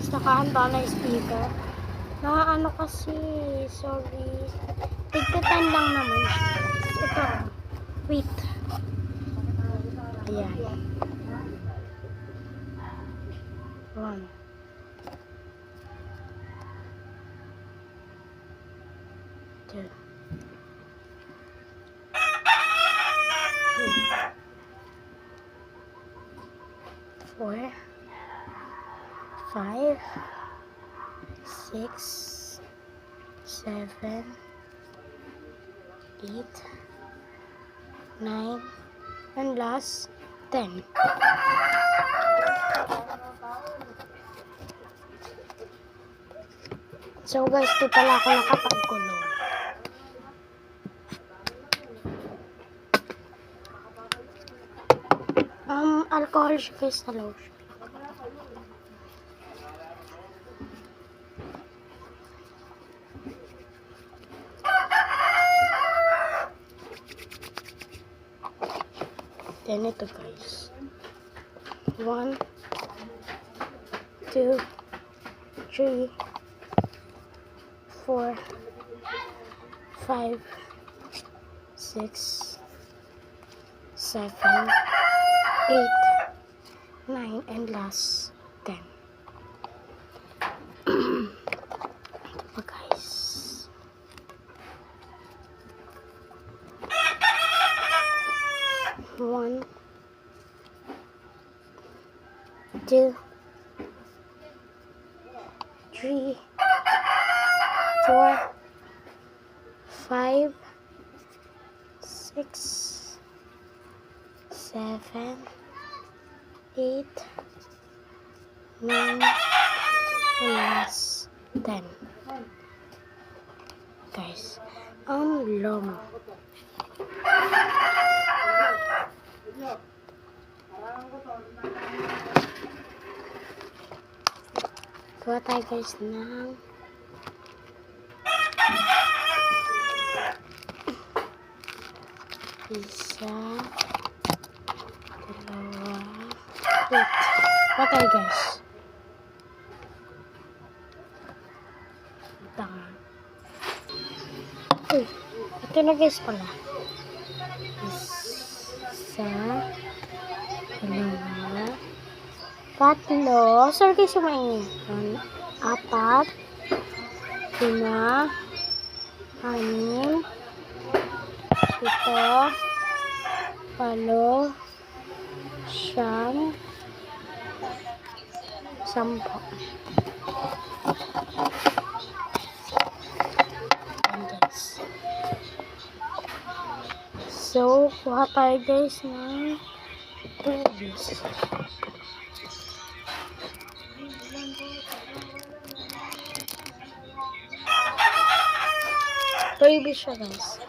Nakahanda na yung speaker. Ano kasi, sorry. Tigtatan lang naman siya. Ito. Wait. Ayan. 1. 2. 4, 5, 6, 7, 8, 9, and last 10. So guys, di pala ako nakapagkulong. Alcohol siya guys na lotion. Then ito guys. 1, 2, 3, 4, 5, 6, 7, 8, 9, and last 10. Ito pa guys. 1, 2, 3, 4, 5, 6, 7, 8, 9, and last 10. Guys, ang long. Kuha tayo guys ng isa, dalawa, wait. Kuha tayo guys. Uy, ito na guys pala. Isa, dalawa, tatlo. Sorry guys, sumaingin. 4, 5, 6, 7, 8, 9, 10. So, kuha tayo guys ng previous. Previous siya guys.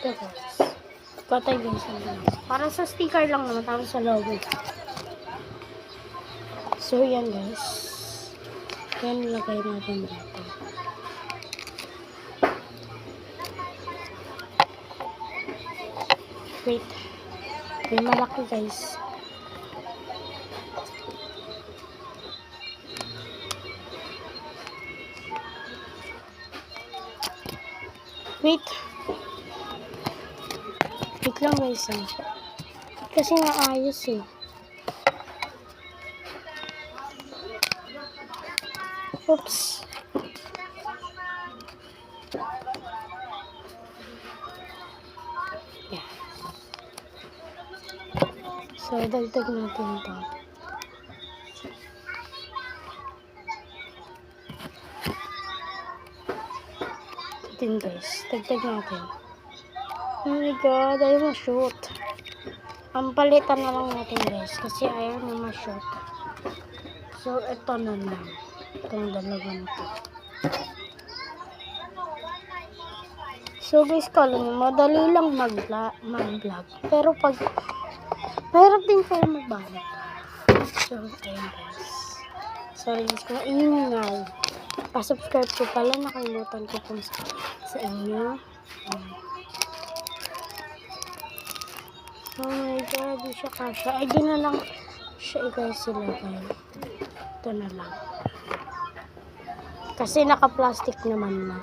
Ito guys. Patay guys. Para sa sticker lang naman. Para sa logo. So yan guys. Yan lagay natin dito. Wait. May malaki guys. Wait. Wait lang guys. Kasi naayos eh. Oops. Yeah. So, dagdag natin ito. Ito guys. Dagdag natin. Oh my god, ayaw ma-shoot. Ang palitan na lang natin guys. Kasi ayaw na ma-shoot. So, ito na lang. Itong dalawa na ito. So guys, kala nyo, madali lang mag-vlog. Pero pag, mahirap din kayo mag-vlog. So, ayun guys. Sorry guys, kung ingay. Pa-subscribe ko pala, nakalimutan ko kung sa inyo. Oh my god, di siya kasha. Ay, di na lang siya guys ilagay. Ito na lang. Kasi naka-plastic naman na.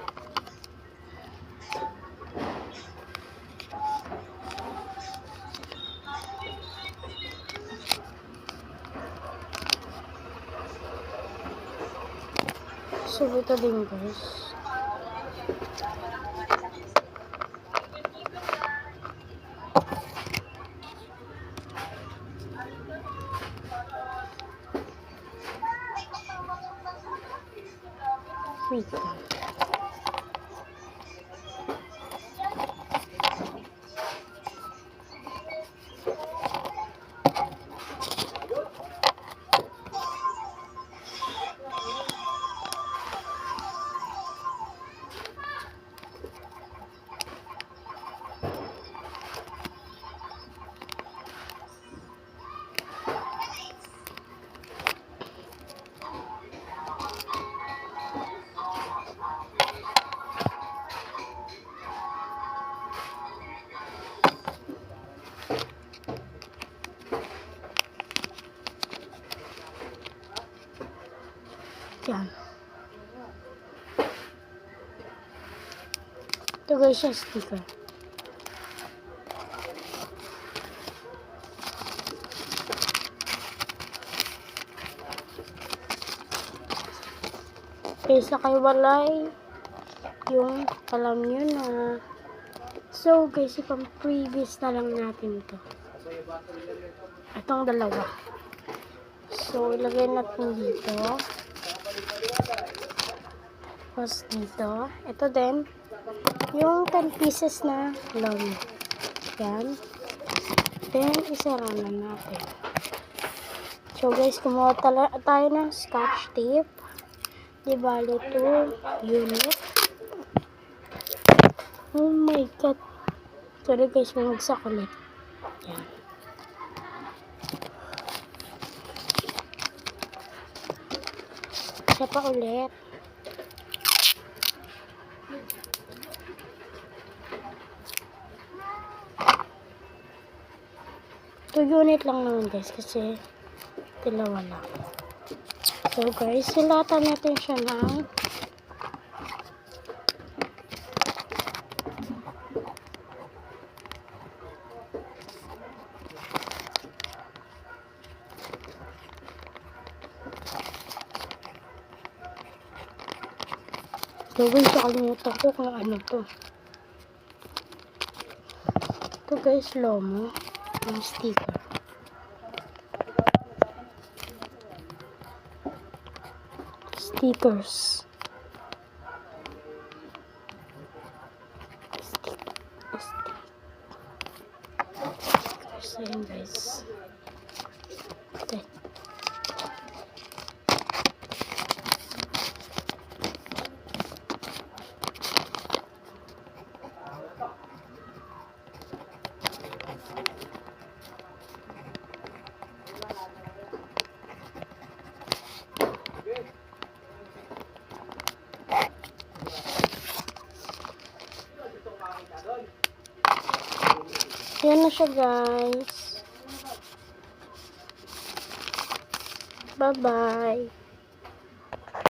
So, ito din guys. Wait lang. Yan. Ito guys yung sticker. Kaysa kay walay yung alam nyo na. So guys, ipang previous na lang natin to. Itong dalawa. So ilagay natin dito. Tapos dito. Ito din. Yung 10 pieces na lomi. Yan. Then isara na natin. So guys, kumuha tayo ng scotch tape. Di bali 2 unit. Oh my god. Sorry guys, bumagsak ulit. Yan. Isa pa ulit. 2 unit lang naman guys kasi dalawa lang. So guys, silatan natin siya ng so guys, nakalimutan ko kung ano to. Ito guys, lomo. Yung sticker. Stickers. Stickers. Ayun guys. Okay. Yan na siya guys. Bye bye.